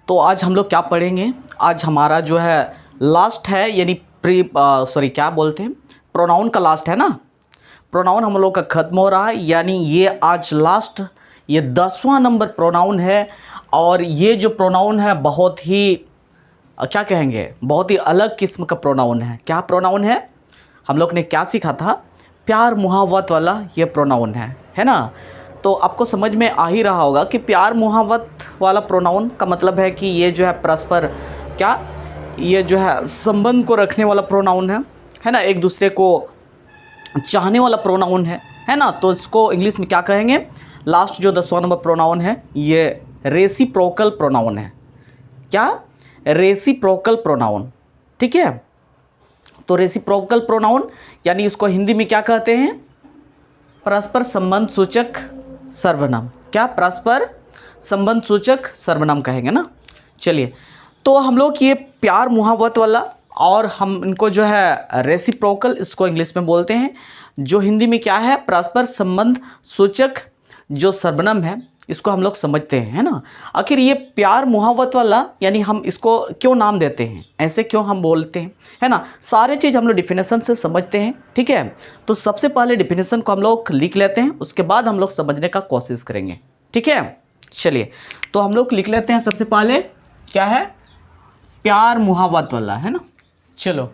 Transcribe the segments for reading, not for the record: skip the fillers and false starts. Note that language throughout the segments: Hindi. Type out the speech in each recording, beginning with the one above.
तो आज हम लोग क्या पढ़ेंगे? आज हमारा जो है लास्ट है, यानी क्या बोलते हैं, प्रोनाउन का लास्ट है ना। प्रोनाउन हम लोग का ख़त्म हो रहा है, यानी ये आज लास्ट, ये 10वां नंबर प्रोनाउन है। और ये जो प्रोनाउन है बहुत ही क्या कहेंगे, बहुत ही अलग किस्म का प्रोनाउन है। क्या प्रोनाउन है? हम लोग ने क्या सीखा था? प्यार मुहावत वाला ये प्रोनाउन है ना। तो आपको समझ में आ ही रहा होगा कि प्यार मुहावत वाला प्रोनाउन का मतलब है कि ये जो है परस्पर क्या, ये जो है संबंध को रखने वाला प्रोनाउन है ना, एक दूसरे को चाहने वाला प्रोनाउन है ना। तो इसको इंग्लिश में क्या कहेंगे? लास्ट जो 10वां नंबर प्रोनाउन है ये रेसिप्रोकल प्रोनाउन है। क्या? रेसिप्रोकल प्रोनाउन, ठीक है। तो रेसिप्रोकल प्रोनाउन यानी इसको हिंदी में क्या कहते हैं? परस्पर संबंध सूचक सर्वनाम। क्या? परस्पर संबंध सूचक सर्वनाम कहेंगे ना। चलिए, तो हम लोग ये प्यार मुहावत वाला और हम इनको जो है रेसिप्रोकल, इसको इंग्लिश में बोलते हैं, जो हिंदी में क्या है? परस्पर संबंध सूचक जो सर्वनाम है, इसको हम लोग समझते हैं, है ना। आखिर ये प्यार मुहावत वाला यानी हम इसको क्यों नाम देते हैं, ऐसे क्यों हम बोलते हैं, है ना। सारे चीज़ हम लोग डिफिनेशन से समझते हैं, ठीक है। तो सबसे पहले डिफिनेशन को हम लोग लिख लेते हैं, उसके बाद हम लोग समझने का कोशिश करेंगे, ठीक है। चलिए, तो हम लोग लिख लेते हैं सबसे पहले क्या है? प्यार मुहावत वाला, है ना। चलो,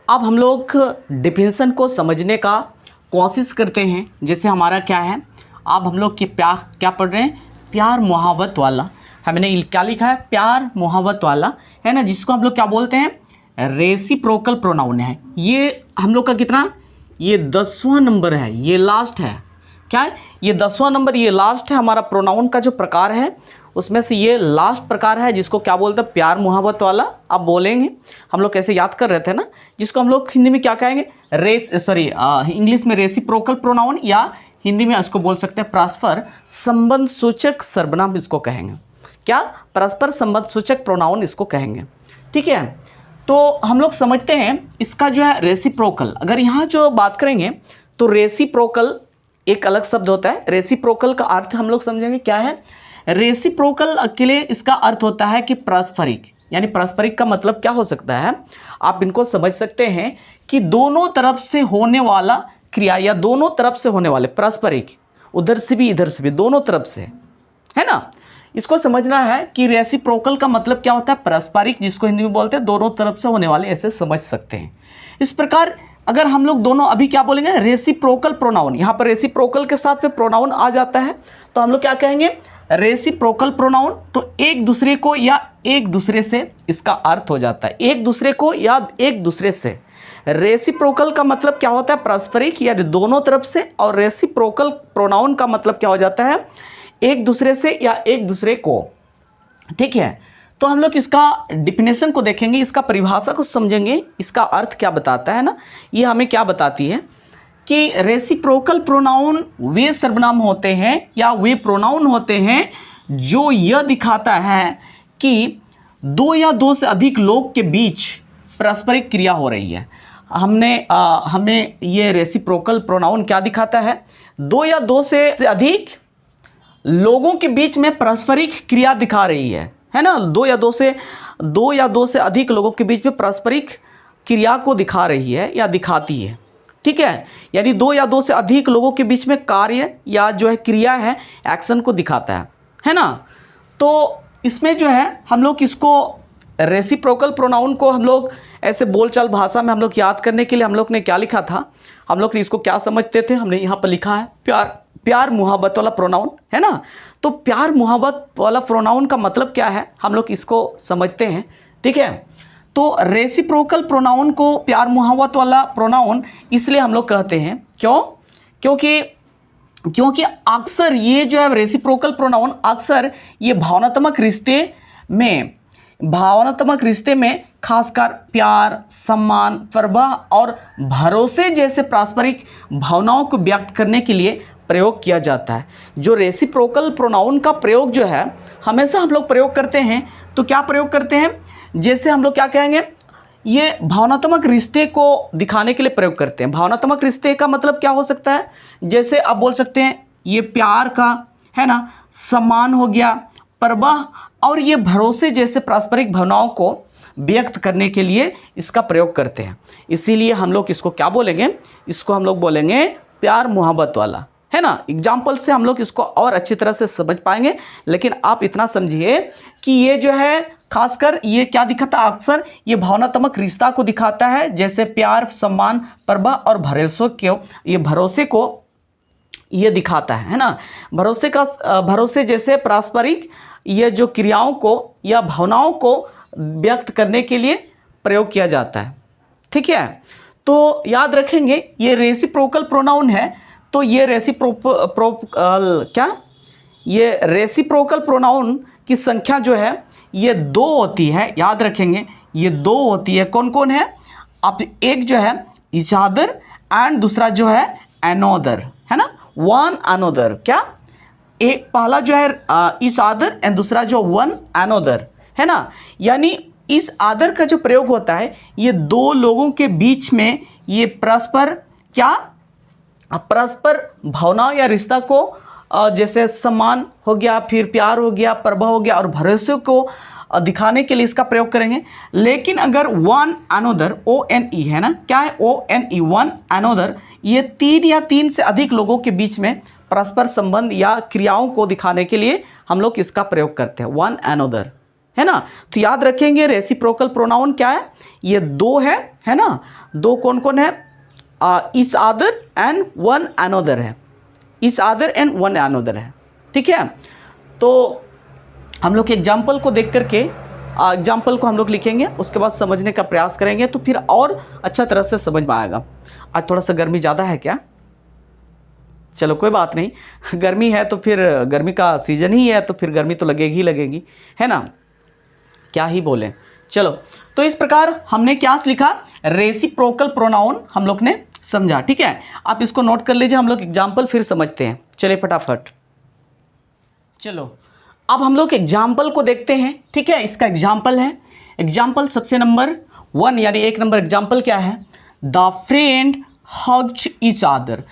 अब हम लोग डिफिनेशन को समझने का कोशिश करते हैं। जैसे हमारा क्या है, अब हम लोग क्या पढ़ रहे हैं? प्यार मुहावत वाला। हमने क्या लिखा है? प्यार मुहावत वाला, है ना, जिसको हम लोग क्या बोलते हैं? रेसिप्रोकल प्रोनाउन है। ये हम लोग का कितना? ये 10वां नंबर है, ये लास्ट है। क्या है? ये 10वां नंबर, ये लास्ट है। हमारा प्रोनाउन का जो प्रकार है उसमें से ये लास्ट प्रकार है, जिसको क्या बोलते हैं? प्यार मुहावत वाला। आप बोलेंगे, हम लोग कैसे याद कर रहे थे ना, जिसको हम लोग हिंदी में क्या कहेंगे? इंग्लिश में रेसिप्रोकल प्रोनाउन, या हिंदी में इसको बोल सकते हैं परस्पर संबंध सूचक सर्वनाम, इसको कहेंगे। क्या? परस्पर संबंध सूचक प्रोनाउन इसको कहेंगे, ठीक है। तो हम लोग समझते हैं इसका जो है रेसिप्रोकल। अगर यहाँ जो बात करेंगे तो रेसिप्रोकल एक अलग शब्द होता है। रेसिप्रोकल का अर्थ हम लोग समझेंगे क्या है। रेसिप्रोकल अकेले इसका अर्थ होता है कि पारस्परिक, यानी पारस्परिक का मतलब क्या हो सकता है, आप इनको समझ सकते हैं कि दोनों तरफ से होने वाला क्रिया, या दोनों तरफ से होने वाले, पारस्परिक, उधर से भी इधर से भी, दोनों तरफ से, है ना। इसको समझना है कि रेसिप्रोकल का मतलब क्या होता है? पारस्परिक, जिसको हिंदी में बोलते हैं दोनों तरफ से होने वाले, ऐसे समझ सकते हैं। इस प्रकार अगर हम लोग दोनों अभी क्या बोलेंगे? रेसिप्रोकल प्रोनाउन, यहाँ पर रेसिप्रोकल के साथ में प्रोनाउन आ जाता है, तो हम लोग क्या कहेंगे? Reciprocal pronoun. तो एक दूसरे को या एक दूसरे से, इसका अर्थ हो जाता है एक दूसरे को या एक दूसरे से। रेसिप्रोकल का मतलब क्या होता है? पारस्परिक या दोनों तरफ से। और रेसिप्रोकल प्रोनाउन का मतलब क्या हो जाता है? एक दूसरे से या एक दूसरे को, ठीक है। तो हम लोग इसका डिफिनेशन को देखेंगे, इसका परिभाषा को समझेंगे, इसका अर्थ क्या बताता है ना। ये हमें क्या बताती है कि रेसिप्रोकल प्रोनाउन वे सर्वनाम होते हैं या वे प्रोनाउन होते हैं जो यह दिखाता है कि दो या दो से अधिक लोग के बीच पारस्परिक क्रिया हो रही है। हमें ये रेसिप्रोकल प्रोनाउन क्या दिखाता है? दो या दो से अधिक लोगों के बीच में पारस्परिक क्रिया दिखा रही है ना। दो या दो से अधिक लोगों के बीच में पारस्परिक क्रिया को दिखा रही है या दिखाती है, ठीक है। यानी दो या दो से अधिक लोगों के बीच में कार्य या जो है क्रिया है, एक्शन को दिखाता है ना। तो इसमें जो है हम लोग इसको रेसिप्रोकल प्रोनाउन को हम लोग ऐसे बोलचाल भाषा में हम लोग याद करने के लिए हम लोग ने क्या लिखा था? हम लोग इसको क्या समझते थे? हमने यहाँ पर लिखा है प्यार मुहावत वाला प्रोनाउन, है ना। तो प्यार मुहावत वाला प्रोनाउन का मतलब क्या है, हम लोग इसको समझते हैं, ठीक है। तो रेसिप्रोकल प्रोनाउन को प्यार मुहावत वाला प्रोनाउन इसलिए हम लोग कहते हैं, क्यों? क्योंकि अक्सर ये जो है रेसिप्रोकल प्रोनाउन अक्सर ये भावनात्मक रिश्ते में खासकर प्यार, सम्मान, परवाह और भरोसे जैसे पारस्परिक भावनाओं को व्यक्त करने के लिए प्रयोग किया जाता है। जो रेसिप्रोकल प्रोनाउन का प्रयोग जो है हमेशा हम लोग प्रयोग करते हैं, तो क्या प्रयोग करते हैं? जैसे हम लोग क्या कहेंगे, ये भावनात्मक रिश्ते को दिखाने के लिए प्रयोग करते हैं। भावनात्मक रिश्ते का मतलब क्या हो सकता है? जैसे आप बोल सकते हैं ये प्यार का, है ना, सम्मान हो गया, प्रवाह और ये भरोसे जैसे पारस्परिक भावनाओं को व्यक्त करने के लिए इसका प्रयोग करते हैं। इसीलिए हम लोग इसको क्या बोलेंगे, इसको हम लोग बोलेंगे प्यार मोहब्बत वाला, है ना। एग्जाम्पल से हम लोग इसको और अच्छी तरह से समझ पाएंगे, लेकिन आप इतना समझिए कि ये जो है खासकर ये क्या दिखाता है, अक्सर ये भावनात्मक रिश्ता को दिखाता है, जैसे प्यार, सम्मान, प्रवाह और भरोसे को ये दिखाता है ना। भरोसे जैसे पारस्परिक ये जो क्रियाओं को या भावनाओं को व्यक्त करने के लिए प्रयोग किया जाता है, ठीक है। तो याद रखेंगे ये रेसिप्रोकल प्रोनाउन है, तो ये रेसिप्रोकल प्रोनाउन की संख्या जो है ये 2 होती है, याद रखेंगे ये 2 होती है। कौन कौन है, आप एक जो है ईच अदर एंड दूसरा जो है अनोदर, है ना, वन अनोदर। क्या, एक पहला जो है ईच अदर एंड दूसरा जो वन अनोदर, है ना। यानी इस आदर का जो प्रयोग होता है ये 2 लोगों के बीच में ये परस्पर भावना या रिश्ता को जैसे सम्मान हो गया, फिर प्यार हो गया, प्रभाव हो गया और भरोसे को दिखाने के लिए इसका प्रयोग करेंगे। लेकिन अगर वन अनोदर ONE है ना, क्या है ONE, वन अनोदर, ये 3 या 3 से अधिक लोगों के बीच में परस्पर संबंध या क्रियाओं को दिखाने के लिए हम लोग इसका प्रयोग करते हैं, वन अनोदर, है ना। तो याद रखेंगे रेसिप्रोकल प्रोनाउन क्या है, ये 2 है ना। 2 कौन कौन है, each other and one another है, each other and one another है, ठीक है। तो हम लोग एग्जाम्पल को देख करके एग्जाम्पल को हम लोग लिखेंगे, उसके बाद समझने का प्रयास करेंगे, तो फिर और अच्छा तरह से समझ में आएगा। आज थोड़ा सा गर्मी ज़्यादा है क्या, चलो कोई बात नहीं, गर्मी है तो फिर गर्मी का सीज़न ही है, तो फिर गर्मी तो लगेगी ही लगेगी, है ना, क्या ही बोलें। चलो, तो इस प्रकार हमने क्या लिखा, रेसिप्रोकल प्रोनाउन हम लोग ने समझा, ठीक है। आप इसको नोट कर लीजिए, हम लोग एग्जाम्पल फिर समझते हैं। चलिए फटाफट, चलो अब हम लोग एग्जाम्पल को देखते हैं, ठीक है। इसका एग्जाम्पल है, एग्जाम्पल सबसे नंबर 1 यानी 1 नंबर एग्जाम्पल क्या है, the friend hugged each other.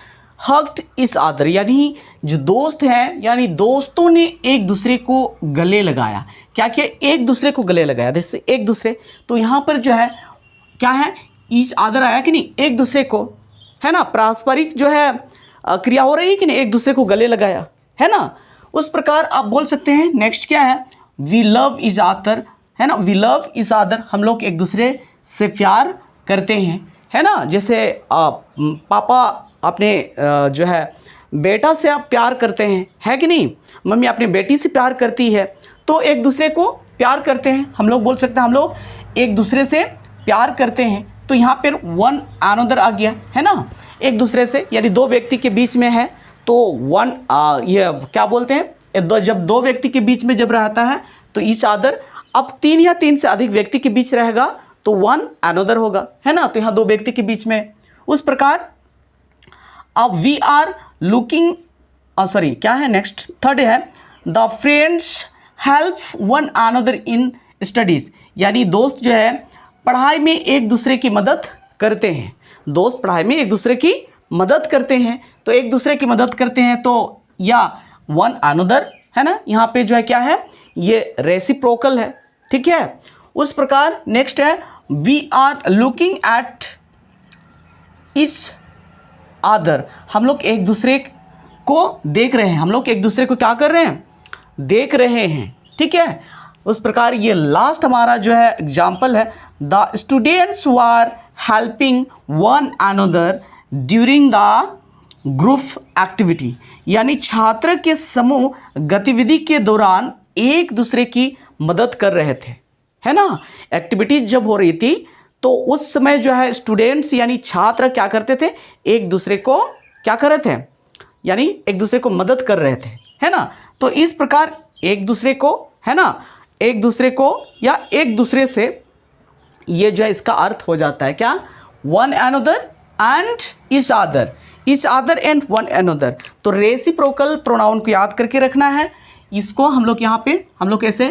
Hugged each other यानी जो दोस्त हैं, यानी दोस्तों ने एक दूसरे को गले लगाया। क्या किया, एक दूसरे को गले लगाया, जैसे एक दूसरे, तो यहाँ पर जो है क्या है, ईच अदर आया कि नहीं, एक दूसरे को, है ना, पारस्परिक जो है क्रिया हो रही है कि नहीं, एक दूसरे को गले लगाया, है ना। उस प्रकार आप बोल सकते हैं नेक्स्ट क्या है, वी लव ईच अदर, है ना, वी लव ईच अदर, हम लोग एक दूसरे से प्यार करते हैं, है ना। जैसे पापा अपने जो है बेटा से आप प्यार करते हैं, है कि नहीं, मम्मी अपनी बेटी से प्यार करती है, तो एक दूसरे को प्यार करते हैं, हम लोग बोल सकते हैं हम लोग एक दूसरे से प्यार करते हैं। तो यहाँ पर वन अनोदर आ गया, है ना, एक दूसरे से, यानी 2 व्यक्ति के बीच में है तो वन ये क्या बोलते हैं, जब 2 व्यक्ति के बीच में जब रहता है तो ईच अदर। अब 3 या 3 से अधिक व्यक्ति के बीच रहेगा तो वन अनोदर होगा, है ना। तो यहाँ 2 व्यक्ति के बीच में, उस प्रकार अब वी आर लुकिंग, सॉरी क्या है नेक्स्ट, थर्ड है the friends help one another in studies, यानी दोस्त जो है पढ़ाई में एक दूसरे की मदद करते हैं। दोस्त पढ़ाई में एक दूसरे की मदद करते हैं, तो एक दूसरे की मदद करते हैं तो या वन अनोदर, है ना। यहाँ पे जो है क्या है, ये रेसिप्रोकल है, ठीक है। उस प्रकार नेक्स्ट है we are looking at each other, हम लोग एक दूसरे को देख रहे हैं, हम लोग एक दूसरे को क्या कर रहे हैं, देख रहे हैं, ठीक है। उस प्रकार ये लास्ट हमारा जो है एग्जाम्पल है, the students were helping one another during the group activity, यानी छात्र के समूह गतिविधि के दौरान एक दूसरे की मदद कर रहे थे, है ना। एक्टिविटीज जब हो रही थी तो उस समय जो है स्टूडेंट्स यानी छात्र क्या करते थे, एक दूसरे को क्या कर रहे थे, यानी एक दूसरे को मदद कर रहे थे, है ना। तो इस प्रकार एक दूसरे को, है ना, एक दूसरे को या एक दूसरे से, ये जो है इसका अर्थ हो जाता है क्या, one another and each other, each other and one another. तो रेसिप्रोकल प्रोनाउन को याद करके रखना है। इसको हम लोग यहाँ पे हम लोग कैसे,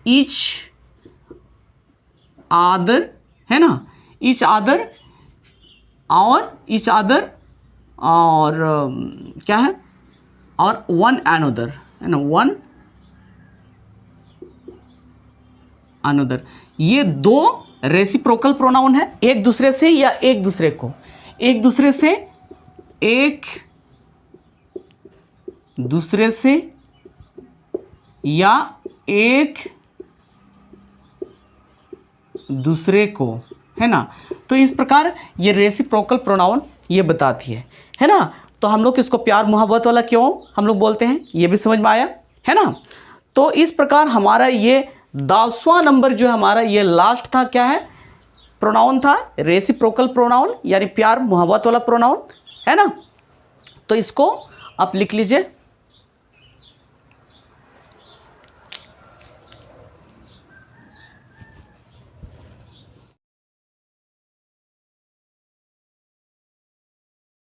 ईच अदर, है ना, ईच अदर और ईच अदर और क्या है, और वन अनोदर, है ना, वन अनदर। ये दो रेसिप्रोकल प्रोनाउन है, एक दूसरे से या एक दूसरे को, एक दूसरे से, एक दूसरे से या एक दूसरे को, है ना। तो इस प्रकार ये रेसिप्रोकल प्रोनाउन ये बताती है ना। तो हम लोग इसको प्यार मोहब्बत वाला क्यों हम लोग बोलते हैं, ये भी समझ में आया, है ना। तो इस प्रकार हमारा ये 10वां नंबर जो है हमारा ये लास्ट था, क्या है, प्रोनाउन था रेसिप्रोकल प्रोनाउन, यानी प्यार मोहब्बत वाला प्रोनाउन, है ना। तो इसको आप लिख लीजिए।